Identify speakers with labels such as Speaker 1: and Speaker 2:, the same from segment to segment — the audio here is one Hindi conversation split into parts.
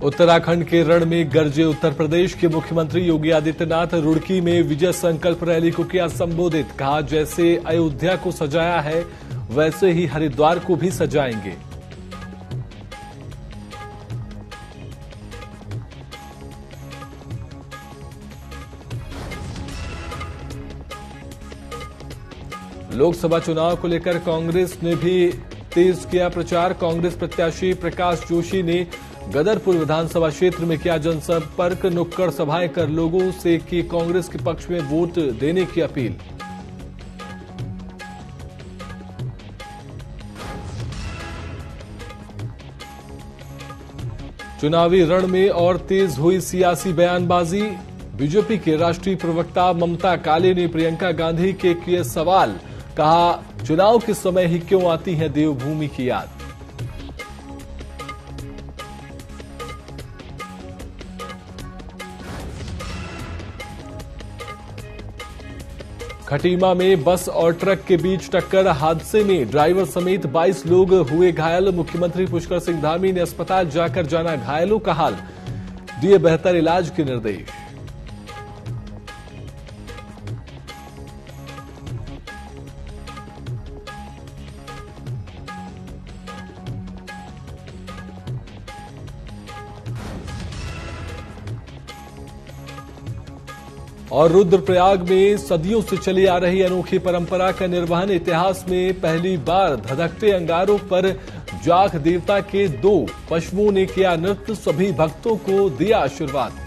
Speaker 1: उत्तराखंड के रण में गरजे उत्तर प्रदेश के मुख्यमंत्री योगी आदित्यनाथ। रुड़की में विजय संकल्प रैली को किया संबोधित। कहा, जैसे अयोध्या को सजाया है वैसे ही हरिद्वार को भी सजाएंगे। लोकसभा चुनाव को लेकर कांग्रेस ने भी तेज किया प्रचार। कांग्रेस प्रत्याशी प्रकाश जोशी ने गदरपुर विधानसभा क्षेत्र में किया जनसंपर्क। नुक्कड़ सभाएं कर लोगों से की कांग्रेस के पक्ष में वोट देने की अपील। चुनावी रण में और तेज हुई सियासी बयानबाजी। बीजेपी के राष्ट्रीय प्रवक्ता ममता काले ने प्रियंका गांधी के किए सवाल। कहा, चुनाव के समय ही क्यों आती है देवभूमि की याद। खटीमा में बस और ट्रक के बीच टक्कर। हादसे में ड्राइवर समेत 22 लोग हुए घायल। मुख्यमंत्री पुष्कर सिंह धामी ने अस्पताल जाकर जाना घायलों का हाल, दिए बेहतर इलाज के निर्देश। और रुद्रप्रयाग में सदियों से चली आ रही अनोखी परंपरा का निर्वहन। इतिहास में पहली बार धधकते अंगारों पर जाख देवता के 2 पशुओं ने किया नृत्य। सभी भक्तों को दिया आशीर्वाद।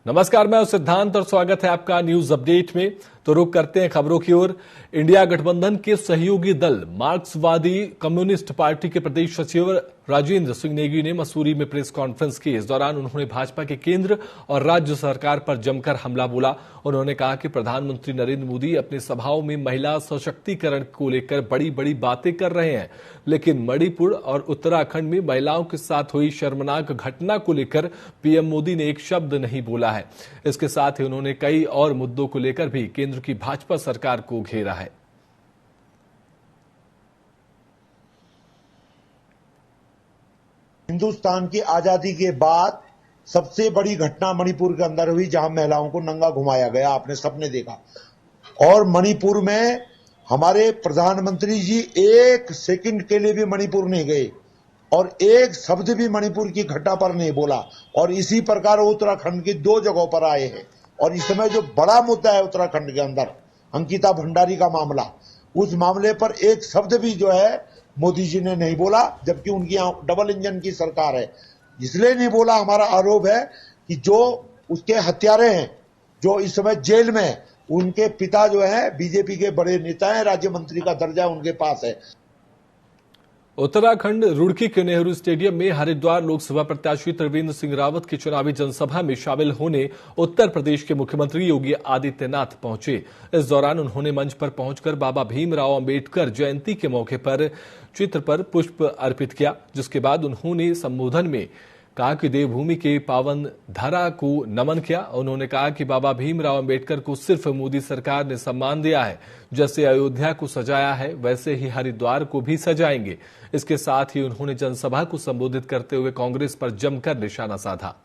Speaker 1: नमस्कार, मैं सिद्धांत और स्वागत है आपका न्यूज अपडेट में। तो रुक करते हैं खबरों की ओर। इंडिया गठबंधन के सहयोगी दल मार्क्सवादी कम्युनिस्ट पार्टी के प्रदेश सचिव राजेंद्र सिंह नेगी ने मसूरी में प्रेस कॉन्फ्रेंस की। इस दौरान उन्होंने भाजपा के केंद्र और राज्य सरकार पर जमकर हमला बोला। उन्होंने कहा कि प्रधानमंत्री नरेंद्र मोदी अपनी सभाओं में महिला सशक्तिकरण को लेकर बड़ी बड़ी बातें कर रहे हैं, लेकिन मणिपुर और उत्तराखंड में महिलाओं के साथ हुई शर्मनाक घटना को लेकर पीएम मोदी ने एक शब्द नहीं बोला है। इसके साथ ही उन्होंने कई और मुद्दों को लेकर भी केंद्र की भाजपा सरकार को घेरा है।
Speaker 2: हिंदुस्तान की आजादी के बाद सबसे बड़ी घटना मणिपुर के अंदर हुई, जहां महिलाओं को नंगा घुमाया गया, आपने सबने देखा। और मणिपुर में हमारे प्रधानमंत्री जी एक सेकंड के लिए भी मणिपुर नहीं गए और एक शब्द भी मणिपुर की घटना पर नहीं बोला। और इसी प्रकार उत्तराखंड की 2 जगहों पर आए हैं। और इस समय जो बड़ा मुद्दा है उत्तराखंड के अंदर, अंकिता भंडारी का मामला, उस मामले पर एक शब्द भी जो है मोदी जी ने नहीं बोला, जबकि उनकी यहाँ डबल इंजन की सरकार है। इसलिए नहीं बोला, हमारा आरोप है कि जो उसके हत्यारे हैं, जो इस समय जेल में, उनके पिता जो है बीजेपी के बड़े नेता हैं, राज्य मंत्री का दर्जा उनके पास है।
Speaker 1: उत्तराखंड रुड़की के नेहरू स्टेडियम में हरिद्वार लोकसभा प्रत्याशी त्रिवेंद्र सिंह रावत की चुनावी जनसभा में शामिल होने उत्तर प्रदेश के मुख्यमंत्री योगी आदित्यनाथ पहुंचे। इस दौरान उन्होंने मंच पर पहुंचकर बाबा भीमराव अंबेडकर जयंती के मौके पर चित्र पर पुष्प अर्पित किया, जिसके बाद उन्होंने संबोधन में कहा कि देवभूमि के पावन धरा को नमन किया। उन्होंने कहा कि बाबा भीमराव अंबेडकर को सिर्फ मोदी सरकार ने सम्मान दिया है। जैसे अयोध्या को सजाया है वैसे ही हरिद्वार को भी सजाएंगे। इसके साथ ही उन्होंने जनसभा को संबोधित करते हुए कांग्रेस पर जमकर निशाना साधा।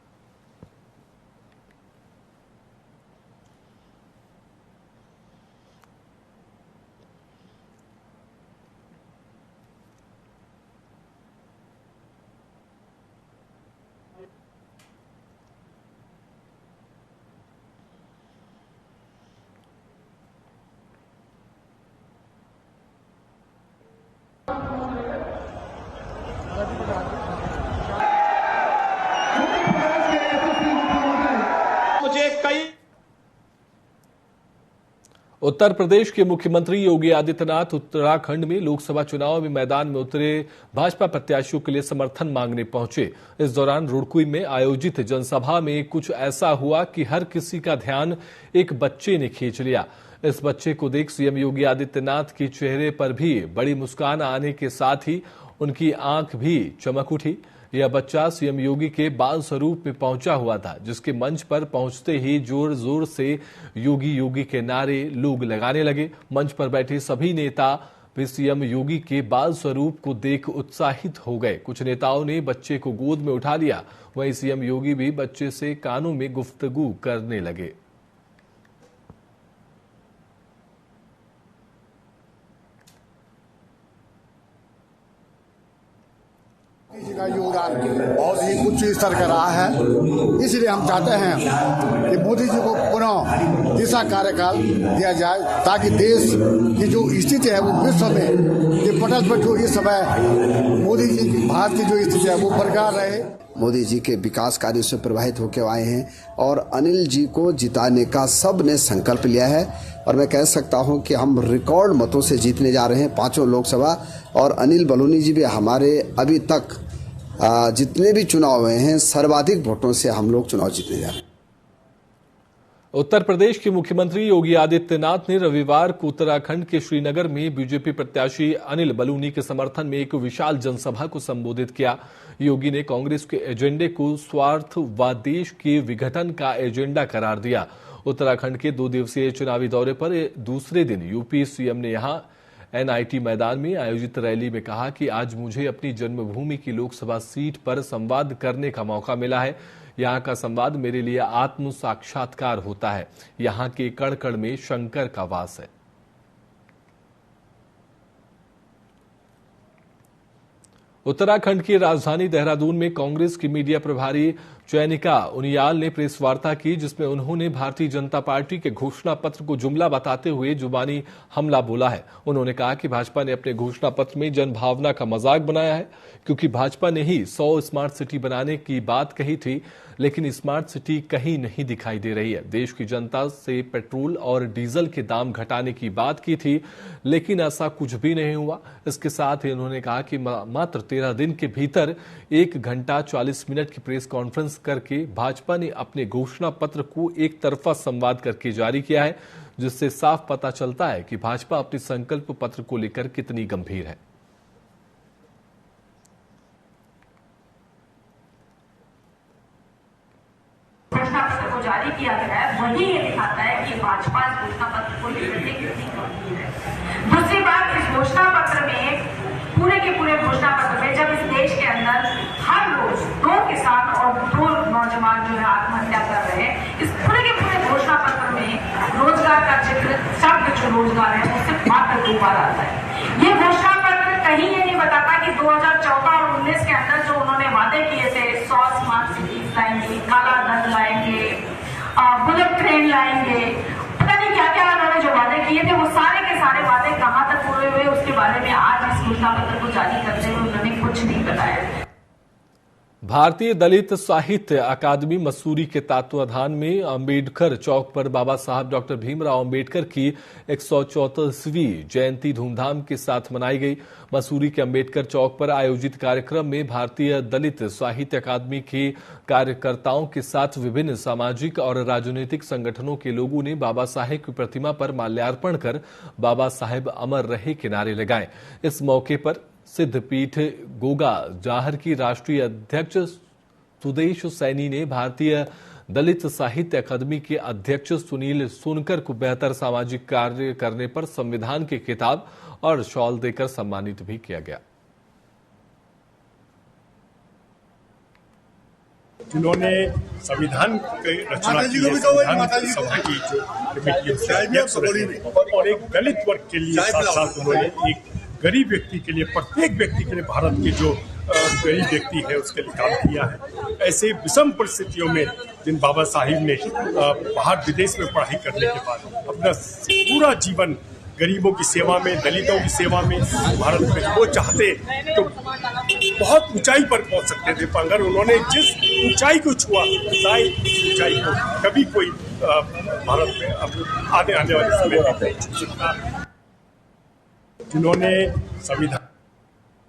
Speaker 1: उत्तर प्रदेश के मुख्यमंत्री योगी आदित्यनाथ उत्तराखंड में लोकसभा चुनाव में मैदान में उतरे भाजपा प्रत्याशियों के लिए समर्थन मांगने पहुंचे। इस दौरान रुड़कुई में आयोजित जनसभा में कुछ ऐसा हुआ कि हर किसी का ध्यान एक बच्चे ने खींच लिया। इस बच्चे को देख सीएम योगी आदित्यनाथ के चेहरे पर भी बड़ी मुस्कान आने के साथ ही उनकी आंख भी चमक उठी। यह बच्चा सीएम योगी के बाल स्वरूप में पहुंचा हुआ था, जिसके मंच पर पहुंचते ही जोर जोर से योगी योगी के नारे लोग लगाने लगे। मंच पर बैठे सभी नेता भी सीएम योगी के बाल स्वरूप को देख उत्साहित हो गए। कुछ नेताओं ने बच्चे को गोद में उठा लिया, वहीं सीएम योगी भी बच्चे से कानों में गुफ्तगू करने लगे।
Speaker 3: जी का योगदान बहुत ही उच्च स्तर का रहा है, इसलिए हम चाहते हैं कि मोदी जी को पुनः तीसरा कार्यकाल दिया जाए, ताकि देश की जो स्थिति है वो विश्व में ये पटल पर जो इस समय मोदी जी की भारत की जो स्थिति है वो बरकरार रहे।
Speaker 4: मोदी जी के विकास कार्यों से प्रभावित होकर आए हैं और अनिल जी को जिताने का सब ने संकल्प लिया है और मैं कह सकता हूं कि हम रिकॉर्ड मतों से जीतने जा रहे हैं पांचों लोकसभा। और अनिल बलूनी जी भी हमारे अभी तक जितने भी चुनाव हुए हैं सर्वाधिक वोटों से हम लोग चुनाव जीतने जा रहे हैं।
Speaker 1: उत्तर प्रदेश के मुख्यमंत्री योगी आदित्यनाथ ने रविवार को उत्तराखंड के श्रीनगर में बीजेपी प्रत्याशी अनिल बलूनी के समर्थन में एक विशाल जनसभा को संबोधित किया। योगी ने कांग्रेस के एजेंडे को स्वार्थ व देश के विघटन का एजेंडा करार दिया। उत्तराखंड के 2 दिवसीय चुनावी दौरे पर दूसरे दिन यूपी सीएम ने यहां एनआईटी मैदान में आयोजित रैली में कहा कि आज मुझे अपनी जन्मभूमि की लोकसभा सीट पर संवाद करने का मौका मिला है। यहाँ का संवाद मेरे लिए आत्म साक्षात्कार होता है। यहाँ के कण कण में शंकर का वास है। उत्तराखंड की राजधानी देहरादून में कांग्रेस की मीडिया प्रभारी चयनिका उनियाल ने प्रेस वार्ता की, जिसमें उन्होंने भारतीय जनता पार्टी के घोषणा पत्र को जुमला बताते हुए जुबानी हमला बोला है। उन्होंने कहा कि भाजपा ने अपने घोषणा पत्र में जनभावना का मजाक बनाया है, क्योंकि भाजपा ने ही 100 स्मार्ट सिटी बनाने की बात कही थी, लेकिन स्मार्ट सिटी कहीं नहीं दिखाई दे रही है। देश की जनता से पेट्रोल और डीजल के दाम घटाने की बात की थी, लेकिन ऐसा कुछ भी नहीं हुआ। इसके साथ ही उन्होंने कहा कि मात्र 13 दिन के भीतर 1 घंटा 40 मिनट की प्रेस कॉन्फ्रेंस करके भाजपा ने अपने घोषणा पत्र को एक तरफा संवाद करके जारी किया है, जिससे साफ पता चलता है कि भाजपा अपने संकल्प पत्र को लेकर कितनी गंभीर है।
Speaker 5: घोषणा पत्र को जारी किया गया है, वही ये दिखाता है कि भाजपा इस घोषणा पत्र को लेकर के कितनी गंभीर है। दूसरी बात, इस घोषणा पत्र में पूरे के पूरे घोषणा पत्र में जब इस देश के अंदर हर रोज 2 किसान और 2 नौजवान जो है आत्महत्या कर रहे हैं, इस पूरे के पूरे घोषणा पत्र में रोजगार का जिक्र, शब्द जो रोजगार है वो सिर्फ मात्र 2 बार आता है। ये घोषणा पत्र कहीं ये नहीं बताता कि 2014 और 19 के अंदर जो उन्होंने वादे किए थे, 100 स्मार्ट सिटीज लाएंगे, काला धन लाएंगे, बुलेट ट्रेन लाएंगे, पता नहीं क्या क्या उन्होंने जो वादे किए थे, वो सारे के सारे वादे कहां तक पूरे हुए उसके बारे में आज इस घोषणा पत्र को जारी करते हुए उन्होंने कुछ नहीं बताया।
Speaker 1: भारतीय दलित साहित्य अकादमी मसूरी के तत्वाधान में अंबेडकर चौक पर बाबा साहब डॉक्टर भीमराव अंबेडकर की 134वीं जयंती धूमधाम के साथ मनाई गई। मसूरी के अंबेडकर चौक पर आयोजित कार्यक्रम में भारतीय दलित साहित्य अकादमी के कार्यकर्ताओं के साथ विभिन्न सामाजिक और राजनीतिक संगठनों के लोगों ने बाबा साहेब की प्रतिमा पर माल्यार्पण कर बाबा साहेब अमर रहे के नारे लगाए। इस मौके पर सिद्धपीठ गोगा जाहर की राष्ट्रीय अध्यक्ष सुदेश सैनी ने भारतीय दलित साहित्य अकादमी के अध्यक्ष सुनील सोनकर को बेहतर सामाजिक कार्य करने पर संविधान के खिताब और शॉल देकर सम्मानित भी किया गया।
Speaker 6: जिन्होंने संविधान की रचना की है, संविधान सभा की जो कमेटी अध्यक्ष रहे और एक दलित वर्ग के लिए साथ साथ उन्होंने एक गरीब व्यक्ति के लिए, प्रत्येक व्यक्ति के लिए, भारत के जो गरीब व्यक्ति है उसके लिए काम किया है। ऐसे विषम परिस्थितियों में जिन बाबा साहिब ने बाहर विदेश में पढ़ाई करने के बाद अपना पूरा जीवन गरीबों की सेवा में, दलितों की सेवा में भारत में, वो चाहते तो बहुत ऊंचाई पर पहुंच सकते थे, पर अगर उन्होंने जिस ऊंचाई को छुआ, ऊंचाई को कभी कोई भारत में अब आने वाले समय में जिन्होंने संविधान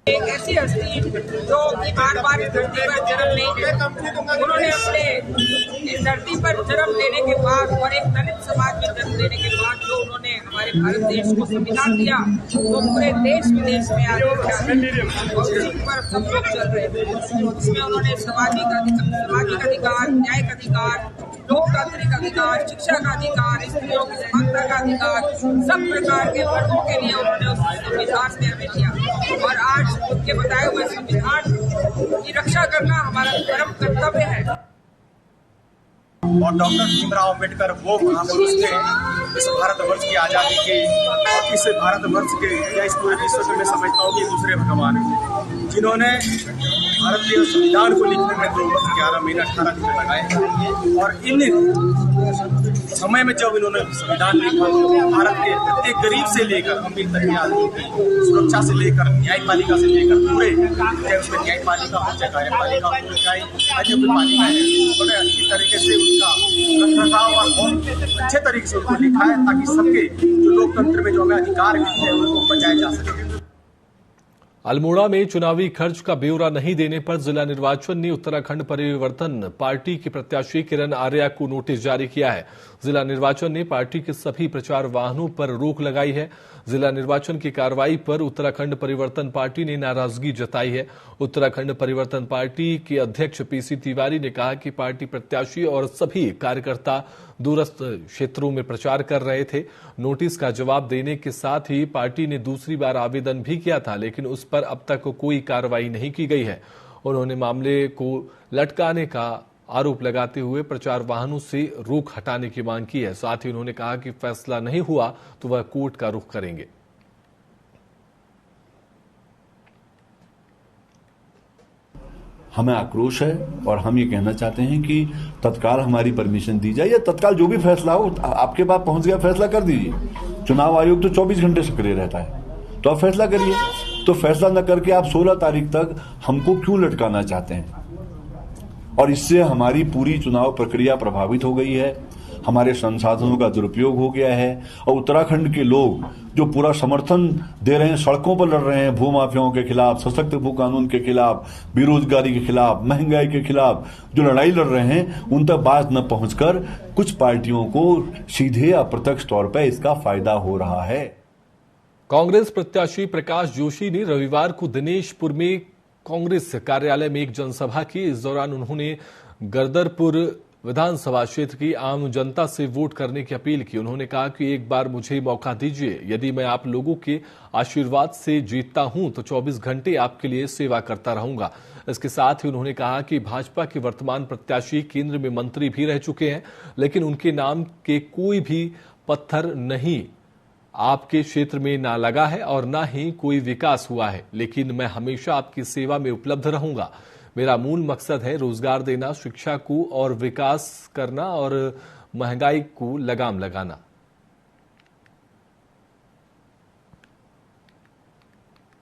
Speaker 7: एक ऐसी हस्ती जो कि बार इस धरती पर जन्म नहीं लेती, उन्होंने अपने इस धरती पर जन्म लेने के बाद और एक दलित समाज में जन्म लेने के बाद जो उन्होंने हमारे भारत देश को संविधान दिया, वो पूरे देश विदेश में आज और उसी पर सब लोग चल रहे हैं। उसमें उन्होंने सामाजिक अधिकार, न्यायिक अधिकार, लोकतांत्रिक अधिकार, शिक्षा का अधिकार, स्त्रियों की समानता का अधिकार, सब प्रकार के वर्गों के लिए उन्होंने उस संविधान में हमें दिया और आज उनके बताए हुए संविधान की रक्षा करना हमारा परम कर्तव्य है।
Speaker 8: और डॉक्टर भीमराव अम्बेडकर वो महापुरुष थे इस भारतवर्ष की आजादी के और इस भारतवर्ष के या इस पूरे विश्व में मैं समझता हूँ कि दूसरे भगवान हैं, जिन्होंने भारतीय संविधान को लिखने में 2 वर्ष 11 महीना 18 दिन लगाए। और इन समय में जब इन्होंने संविधान लिखा, भारत के प्रत्येक गरीब से लेकर अमीर तक के आदमी की सुरक्षा से लेकर न्यायपालिका से लेकर पूरे, चाहे उसमें न्यायपालिका हो, चाहे कार्यपालिका हो, चाहे अन्य कोई पालिका है, उन्होंने अच्छी तरीके से उसका रखरखाव और बहुत अच्छे तरीके से उनको लिखा है ताकि सबके जो लोकतंत्र में जो हमें अधिकार मिलते हैं उनको बचाए जा सके।
Speaker 1: अल्मोड़ा में चुनावी खर्च का ब्यौरा नहीं देने पर जिला निर्वाचन ने उत्तराखंड परिवर्तन पार्टी के प्रत्याशी किरण आर्या को नोटिस जारी किया है। जिला निर्वाचन ने पार्टी के सभी प्रचार वाहनों पर रोक लगाई है। जिला निर्वाचन की कार्रवाई पर उत्तराखंड परिवर्तन पार्टी ने नाराजगी जताई है। उत्तराखंड परिवर्तन पार्टी के अध्यक्ष पीसी तिवारी ने कहा कि पार्टी प्रत्याशी और सभी कार्यकर्ता दूरस्थ क्षेत्रों में प्रचार कर रहे थे। नोटिस का जवाब देने के साथ ही पार्टी ने दूसरी बार आवेदन भी किया था, लेकिन उस पर अब तक कोई कार्रवाई नहीं की गई है। उन्होंने मामले को लटकाने का आरोप लगाते हुए प्रचार वाहनों से रोक हटाने की मांग की है। साथ ही उन्होंने कहा कि फैसला नहीं हुआ तो वह कोर्ट का रुख करेंगे।
Speaker 9: हमें आक्रोश है और हम ये कहना चाहते हैं कि तत्काल हमारी परमिशन दी जाए या तत्काल जो भी फैसला हो आपके पास पहुंच गया, फैसला कर दीजिए। चुनाव आयोग तो 24 घंटे सक्रिय रहता है, तो आप फैसला करिए। तो फैसला न करके आप 16 तारीख तक हमको क्यों लटकाना चाहते हैं? और इससे हमारी पूरी चुनाव प्रक्रिया प्रभावित हो गई है, हमारे संसाधनों का दुरुपयोग हो गया है और उत्तराखंड के लोग जो पूरा समर्थन दे रहे हैं, सड़कों पर लड़ रहे हैं भूमाफियाओं के खिलाफ, सशक्त भू कानून के खिलाफ, बेरोजगारी के खिलाफ, महंगाई के खिलाफ जो लड़ाई लड़ रहे हैं, उन तक बात न पहुंचकर कुछ पार्टियों को सीधे अप्रत्यक्ष तौर पर इसका फायदा हो रहा है।
Speaker 1: कांग्रेस प्रत्याशी प्रकाश जोशी ने रविवार को दिनेशपुर में कांग्रेस कार्यालय में एक जनसभा की। इस दौरान उन्होंने गर्दरपुर विधानसभा क्षेत्र की आम जनता से वोट करने की अपील की। उन्होंने कहा कि एक बार मुझे मौका दीजिए, यदि मैं आप लोगों के आशीर्वाद से जीतता हूं तो 24 घंटे आपके लिए सेवा करता रहूंगा। इसके साथ ही उन्होंने कहा कि भाजपा के वर्तमान प्रत्याशी केंद्र में मंत्री भी रह चुके हैं, लेकिन उनके नाम के कोई भी पत्थर नहीं आपके क्षेत्र में ना लगा है और ना ही कोई विकास हुआ है, लेकिन मैं हमेशा आपकी सेवा में उपलब्ध रहूंगा। मेरा मूल मकसद है रोजगार देना, शिक्षा को और विकास करना और महंगाई को लगाम लगाना।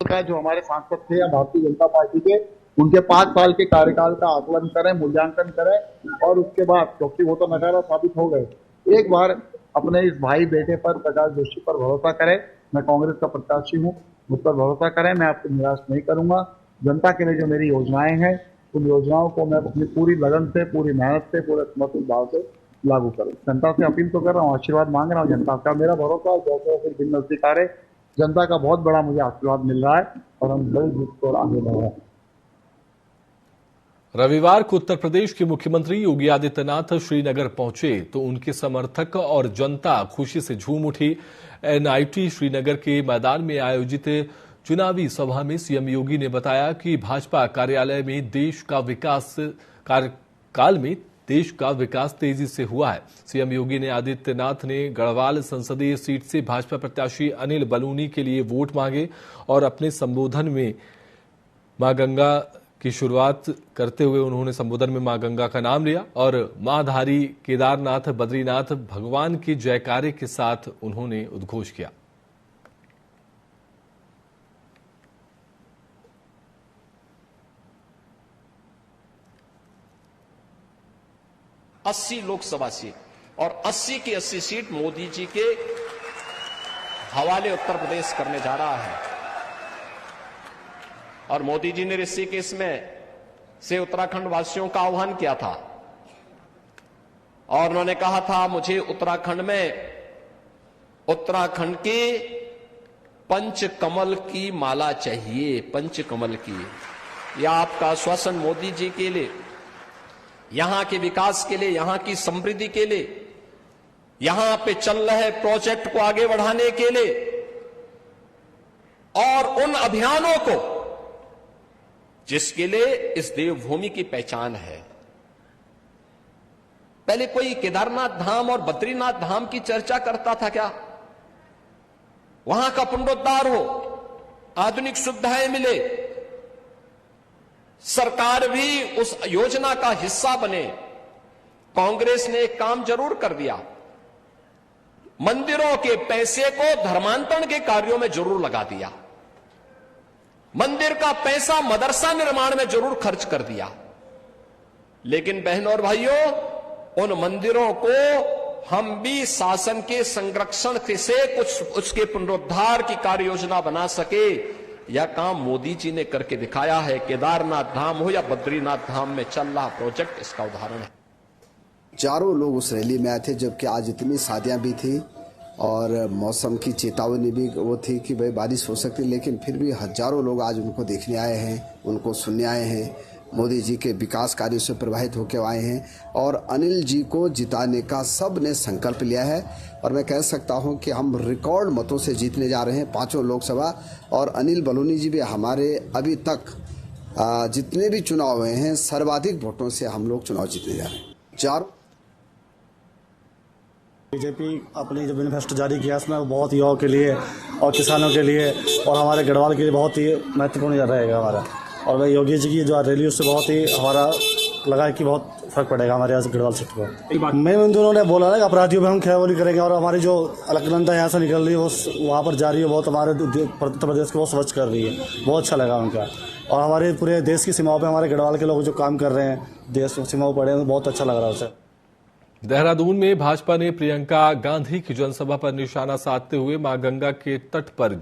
Speaker 3: जो हमारे सांसद थे या भारतीय जनता पार्टी के, उनके 5 साल के कार्यकाल का आकलन करें, मूल्यांकन करें और उसके बाद, क्योंकि वो तो नकारा साबित हो गए, एक बार अपने इस भाई बेटे पर, प्रकाश जोशी पर भरोसा करें। मैं कांग्रेस का प्रत्याशी हूं, मुझ पर भरोसा करें, मैं आपको निराश नहीं करूंगा। जनता के लिए जो मेरी योजनाएं हैं, उन योजनाओं को मैं अपनी पूरी लगन से, पूरी मेहनत से, पूरे समर्पित भाव से लागू करूं। जनता से अपील तो कर रहा हूं, आशीर्वाद मांग रहा हूं जनता का। मेरा भरोसा जैसे दिन नजदीक आ रहे, जनता का बहुत बड़ा मुझे आशीर्वाद मिल रहा है और हम बड़ी जीत को आगे बढ़ रहे हैं।
Speaker 1: रविवार को उत्तर प्रदेश के मुख्यमंत्री योगी आदित्यनाथ श्रीनगर पहुंचे तो उनके समर्थक और जनता खुशी से झूम उठी। एनआईटी श्रीनगर के मैदान में आयोजित चुनावी सभा में सीएम योगी ने बताया कि भाजपा कार्यालय में देश का विकास कार्यकाल में देश का विकास तेजी से हुआ है। सीएम योगी ने आदित्यनाथ ने गढ़वाल संसदीय सीट से भाजपा प्रत्याशी अनिल बलूनी के लिए वोट मांगे और अपने संबोधन में मां गंगा की शुरुआत करते हुए उन्होंने संबोधन में मां गंगा का नाम लिया और महाधारी केदारनाथ बद्रीनाथ भगवान के जयकारे के साथ उन्होंने उद्घोष किया।
Speaker 10: अस्सी लोकसभा सीट और 80 की 80 सीट मोदी जी के हवाले उत्तर प्रदेश करने जा रहा है। और मोदी जी ने ऋषिकेश में से उत्तराखंड वासियों का आह्वान किया था और उन्होंने कहा था, मुझे उत्तराखंड में उत्तराखंड के पंचकमल की माला चाहिए, पंचकमल की। यह आपका आश्वासन मोदी जी के लिए, यहां के विकास के लिए, यहां की समृद्धि के लिए, यहां पे चल रहे प्रोजेक्ट को आगे बढ़ाने के लिए और उन अभियानों को जिसके लिए इस देवभूमि की पहचान है। पहले कोई केदारनाथ धाम और बद्रीनाथ धाम की चर्चा करता था क्या? वहां का पुनरुद्धार हो, आधुनिक सुविधाएं मिले, सरकार भी उस योजना का हिस्सा बने। कांग्रेस ने एक काम जरूर कर दिया, मंदिरों के पैसे को धर्मांतरण के कार्यों में जरूर लगा दिया, मंदिर का पैसा मदरसा निर्माण में जरूर खर्च कर दिया। लेकिन बहनों और भाइयों, उन मंदिरों को हम भी शासन के संरक्षण से कुछ उसके पुनरुद्धार की कार्य योजना बना सके, यह काम मोदी जी ने करके दिखाया है। केदारनाथ धाम हो या बद्रीनाथ धाम में चल रहा प्रोजेक्ट इसका उदाहरण है।
Speaker 4: चारों लोग उस रैली में आए थे, जबकि आज इतनी शादियां भी थी और मौसम की चेतावनी भी वो थी कि भाई बारिश हो सकती, लेकिन फिर भी हजारों लोग आज उनको देखने आए हैं, उनको सुनने आए हैं, मोदी जी के विकास कार्यों से प्रभावित होकर आए हैं और अनिल जी को जिताने का सब ने संकल्प लिया है। और मैं कह सकता हूं कि हम रिकॉर्ड मतों से जीतने जा रहे हैं पांचों लोकसभा, और अनिल बलूनी जी भी हमारे अभी तक जितने भी चुनाव हुए हैं सर्वाधिक वोटों से हम लोग चुनाव जीतने जा रहे हैं।
Speaker 11: बीजेपी अपनी जो मैनिफेस्टो जारी किया उसमें बहुत युवाओं के लिए और किसानों के लिए और हमारे गढ़वाल के लिए बहुत ही महत्वपूर्ण रहेगा हमारा। और भाई योगी जी की जो रैली उससे बहुत ही हमारा लगा कि बहुत फर्क पड़ेगा हमारे यहाँ से गढ़वाल सीट पर। मैं उन दोनों ने बोला ना कि अपराधियों में हम खैरवली करेंगे और हमारी जो अलकनंदा यहाँ से निकल रही है वो वहाँ पर जा रही है, बहुत हमारे उत्तर प्रदेश को बहुत स्वच्छ कर रही है, बहुत अच्छा लगा उनका। और हमारे पूरे देश की सीमाओं पर हमारे गढ़वाल के लोग जो काम कर रहे हैं देश सीमाओं पर, बहुत अच्छा लग रहा है उसे।
Speaker 1: देहरादून में भाजपा ने प्रियंका गांधी की जनसभा पर निशाना साधते हुए मां गंगा के तट पर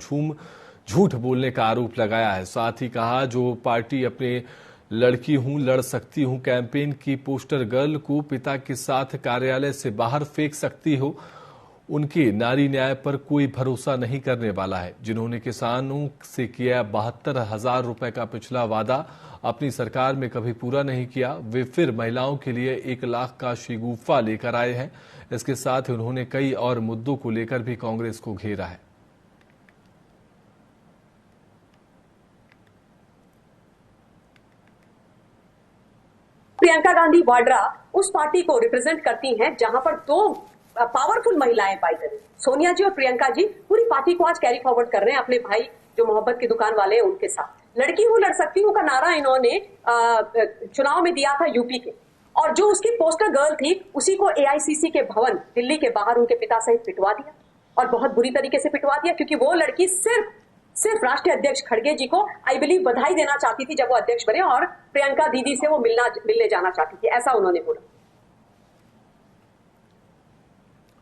Speaker 1: झूठ बोलने का आरोप लगाया है। साथ ही कहा, जो पार्टी अपने लड़की हूं लड़ सकती हूं कैंपेन की पोस्टर गर्ल को पिता के साथ कार्यालय से बाहर फेंक सकती हो, उनके नारी न्याय पर कोई भरोसा नहीं करने वाला है। जिन्होंने किसानों से किया 72,000 रुपए का पिछला वादा अपनी सरकार में कभी पूरा नहीं किया, वे फिर महिलाओं के लिए 1 लाख का शगुफा लेकर आए हैं। इसके साथ ही उन्होंने कई और मुद्दों को लेकर भी कांग्रेस को घेरा है।
Speaker 12: प्रियंका गांधी वाड्रा उस पार्टी को रिप्रेजेंट करती हैं जहां पर 2 पावरफुल महिलाएं पाई जाती, सोनिया जी और प्रियंका जी पूरी पार्टी को आज कैरी फॉरवर्ड कर रहे हैं अपने भाई जो मोहब्बत की दुकान वाले हैं उनके साथ। लड़की हूं लड़ सकती हूं का नारा इन्होंने चुनाव में दिया था यूपी के, और जो उसकी पोस्टर गर्ल थी उसी को एआईसीसी के भवन दिल्ली के बाहर उनके पिता सहित पिटवा दिया, और बहुत बुरी तरीके से पिटवा दिया, क्योंकि वो लड़की सिर्फ राष्ट्रीय अध्यक्ष खड़गे जी को आई बिलीव बधाई देना चाहती थी जब वो अध्यक्ष बने, और प्रियंका दीदी से वो मिलने जाना चाहती थी, ऐसा उन्होंने बोला।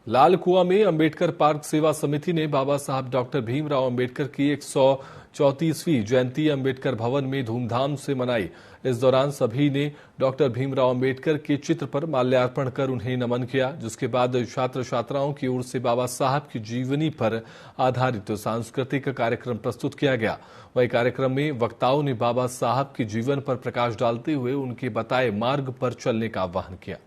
Speaker 1: लाल कुआं में अंबेडकर पार्क सेवा समिति ने बाबा साहब डॉक्टर भीमराव अंबेडकर की 134वीं जयंती अंबेडकर भवन में धूमधाम से मनाई। इस दौरान सभी ने डॉक्टर भीमराव अंबेडकर के चित्र पर माल्यार्पण कर उन्हें नमन किया, जिसके बाद छात्र छात्राओं की ओर से बाबा साहब की जीवनी पर आधारित सांस्कृतिक कार्यक्रम प्रस्तुत किया गया। वही कार्यक्रम में वक्ताओं ने बाबा साहब के जीवन पर प्रकाश डालते हुए उनके बताए मार्ग पर चलने का आह्वान किया।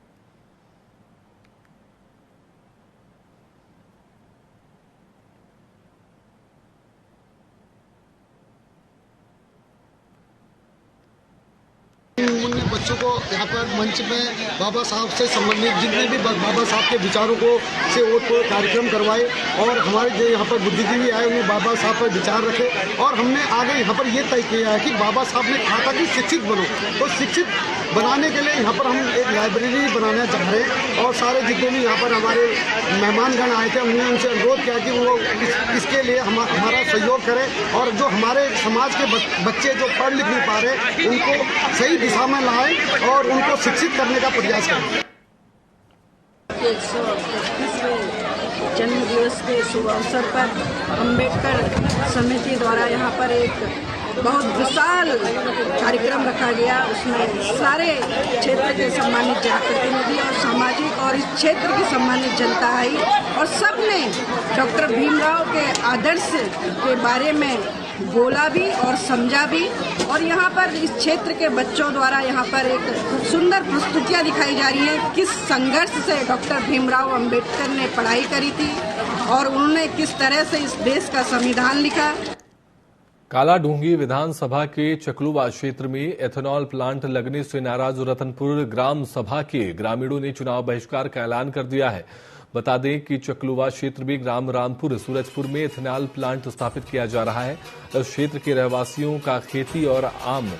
Speaker 3: उन्होंने बच्चों को यहाँ पर मंच में बाबा साहब से संबंधित जितने भी बाबा साहब के विचारों को से ओतप्रोत कार्यक्रम करवाए, और हमारे जो यहाँ पर बुद्धिजीवी आए उन्हें बाबा साहब पर विचार रखे, और हमने आगे यहाँ पर ये तय किया है कि बाबा साहब ने कहा था कि शिक्षित बनो, तो शिक्षित बनाने के लिए यहाँ पर हम एक लाइब्रेरी बनाना चाह रहे हैं, और सारे जितने भी यहाँ पर हमारे मेहमानगण आए थे हमने उनसे अनुरोध किया कि वो इसके लिए हमारा सहयोग करें, और जो हमारे समाज के बच्चे जो पढ़ लिख नहीं पा रहे उनको सही दिशा में लाएं और उनको शिक्षित करने का प्रयास करें।
Speaker 7: के 135वें जन्म दिवस के शुभ अवसर पर अम्बेडकर समिति द्वारा यहाँ पर एक बहुत विशाल कार्यक्रम रखा गया। उसमें सारे क्षेत्र के सम्मानित जनप्रतिनिधि और सामाजिक और इस क्षेत्र की सम्मानित जनता आई और सबने डॉक्टर भीमराव के आदर्श के बारे में बोला भी और समझा भी। और यहाँ पर इस क्षेत्र के बच्चों द्वारा यहाँ पर एक सुंदर प्रस्तुतियाँ दिखाई जा रही हैं, किस संघर्ष से डॉक्टर भीमराव अंबेडकर ने पढ़ाई करी थी और उन्होंने किस तरह से इस देश का संविधान लिखा।
Speaker 1: कालाढूंगी विधानसभा के चकलुवा क्षेत्र में एथेनॉल प्लांट लगने से नाराज रतनपुर ग्राम सभा के ग्रामीणों ने चुनाव बहिष्कार का ऐलान कर दिया है। बता दें कि चकलुवा क्षेत्र में ग्राम रामपुर सूरजपुर में एथेनॉल प्लांट स्थापित किया जा रहा है। इस क्षेत्र के रहवासियों का खेती और आम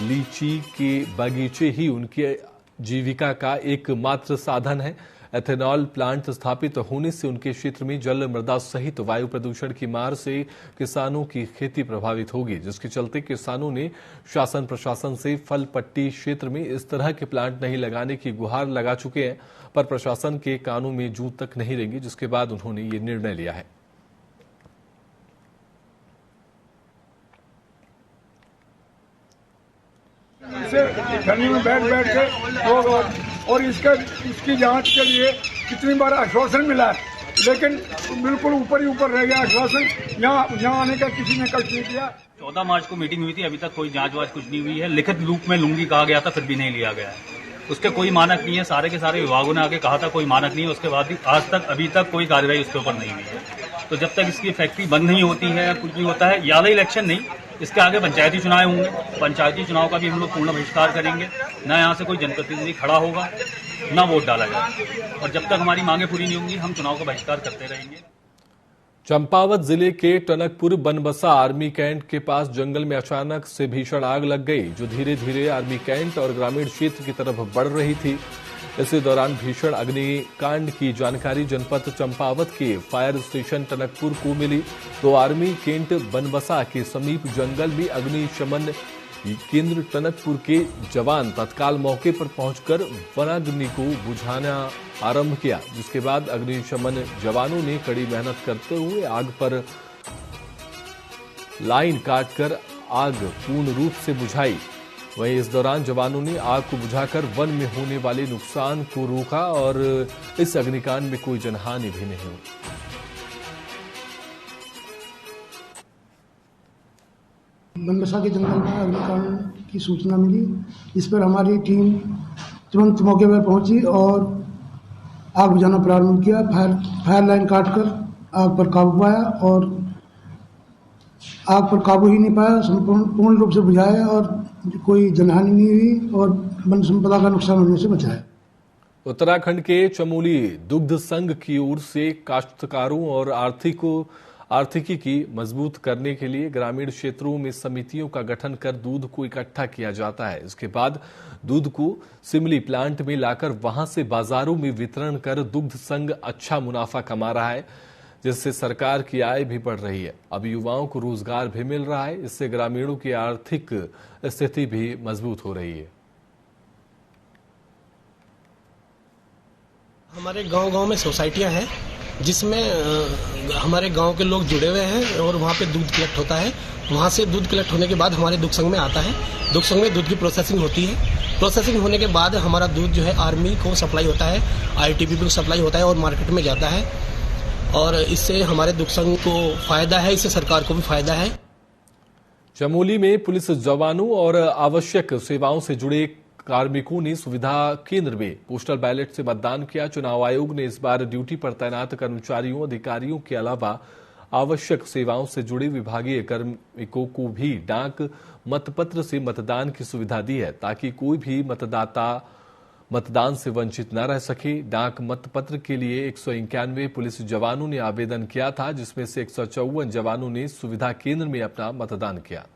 Speaker 1: लीची के बगीचे ही उनकी जीविका का एकमात्र साधन है। एथेनॉल प्लांट स्थापित होने से उनके क्षेत्र में जल, मृदा सहित वायु प्रदूषण की मार से किसानों की खेती प्रभावित होगी, जिसके चलते किसानों ने शासन प्रशासन से फल पट्टी क्षेत्र में इस तरह के प्लांट नहीं लगाने की गुहार लगा चुके हैं, पर प्रशासन के कानों में जूं तक नहीं रेंगी, जिसके बाद उन्होंने ये निर्णय लिया है।
Speaker 6: धरने में बैठ के लोग और इसकी जांच के लिए कितनी बार आश्वासन मिला है, लेकिन बिल्कुल ऊपर ही ऊपर रह गया आश्वासन। यहाँ आने का किसी ने कष्ट नहीं किया।
Speaker 13: 14 मार्च को मीटिंग हुई थी, अभी तक कोई जांच वाच कुछ नहीं हुई है। लिखित रूप में लूंगी कहा गया था, फिर भी नहीं लिया गया है। उसके कोई मानक नहीं है। सारे के सारे विभागों ने आके कहा था कोई मानक नहीं है, उसके बाद भी आज तक अभी तक कोई कार्रवाई उसके ऊपर नहीं हुई है। तो जब तक इसकी फैक्ट्री बंद नहीं होती है या कुछ नहीं होता है, याद इलेक्शन नहीं, इसके आगे पंचायती चुनाव होंगे। पंचायती चुनाव का भी हम लोग पूर्ण बहिष्कार करेंगे। न यहाँ से कोई जनप्रतिनिधि खड़ा होगा, न वोट डाला जाएगा। और जब तक हमारी मांगे पूरी नहीं होंगी, हम चुनाव का बहिष्कार करते रहेंगे।
Speaker 1: चंपावत जिले के टनकपुर बनबसा आर्मी कैंट के पास जंगल में अचानक से भीषण आग लग गई, जो धीरे धीरे आर्मी कैंट और ग्रामीण क्षेत्र की तरफ बढ़ रही थी। इसी दौरान भीषण अग्निकांड की जानकारी जनपद चंपावत के फायर स्टेशन टनकपुर को मिली, तो आर्मी कैंट बनबसा के समीप जंगल में अग्निशमन केंद्र टनकपुर के जवान तत्काल मौके पर पहुंचकर वनाग्नि को बुझाना आरंभ किया, जिसके बाद अग्निशमन जवानों ने कड़ी मेहनत करते हुए आग पर लाइन काटकर आग पूर्ण रूप से बुझाई। वहीं इस दौरान जवानों ने आग को बुझाकर वन में होने वाले नुकसान को रोका और इस अग्निकांड में कोई जनहानि भी नहीं हुई।
Speaker 14: बनबसा के जंगल में अग्निकांड की सूचना मिली। इस पर हमारी टीम तुरंत मौके पर पहुंची और आग बुझाना प्रारंभ किया। फायर लाइन काटकर आग पर काबू पाया और आग पर काबू ही नहीं पाया, पूर्ण रूप से बुझाया और कोई जनहानि नहीं हुई और वन संपदा का नुकसान होने से बचाया।
Speaker 1: उत्तराखंड के चमोली दुग्ध संघ की ओर से काश्तकारों और आर्थिकी की मजबूत करने के लिए ग्रामीण क्षेत्रों में समितियों का गठन कर दूध को इकट्ठा किया जाता है। इसके बाद दूध को सिमली प्लांट में लाकर वहां से बाजारों में वितरण कर दुग्ध संघ अच्छा मुनाफा कमा रहा है, जिससे सरकार की आय भी बढ़ रही है। अब युवाओं को रोजगार भी मिल रहा है, इससे ग्रामीणों की आर्थिक स्थिति भी मजबूत हो रही है।
Speaker 15: हमारे गांव में सोसाइटियां हैं जिसमें हमारे गांव के लोग जुड़े हुए हैं और वहां पे दूध कलेक्ट होता है। वहां से दूध कलेक्ट होने के बाद हमारे दुग्ध संघ में आता है। दुग्ध संघ में दूध की प्रोसेसिंग होती है। प्रोसेसिंग होने के बाद हमारा दूध जो है आर्मी को सप्लाई होता है, आईटीबीपी को सप्लाई होता है और मार्केट में जाता है। और इससे हमारे दुग्ध संघ को फायदा है, इससे सरकार को भी फायदा है।
Speaker 1: चमोली में पुलिस जवानों और आवश्यक सेवाओं से जुड़े कार्मिकों ने सुविधा केंद्र में पोस्टल बैलेट से मतदान किया। चुनाव आयोग ने इस बार ड्यूटी पर तैनात कर्मचारियों, अधिकारियों के अलावा आवश्यक सेवाओं से जुड़े विभागीय कार्मिकों को भी डाक मतपत्र से मतदान की सुविधा दी है, ताकि कोई भी मतदाता मतदान से वंचित न रह सके। डाक मतपत्र के लिए 191 पुलिस जवानों ने आवेदन किया था, जिसमें से 154 जवानों ने सुविधा केंद्र में अपना मतदान किया।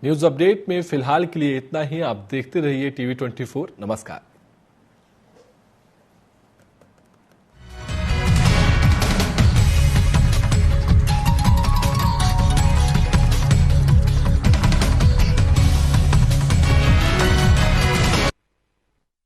Speaker 1: न्यूज अपडेट में फिलहाल के लिए इतना ही। आप देखते रहिए TV24। नमस्कार।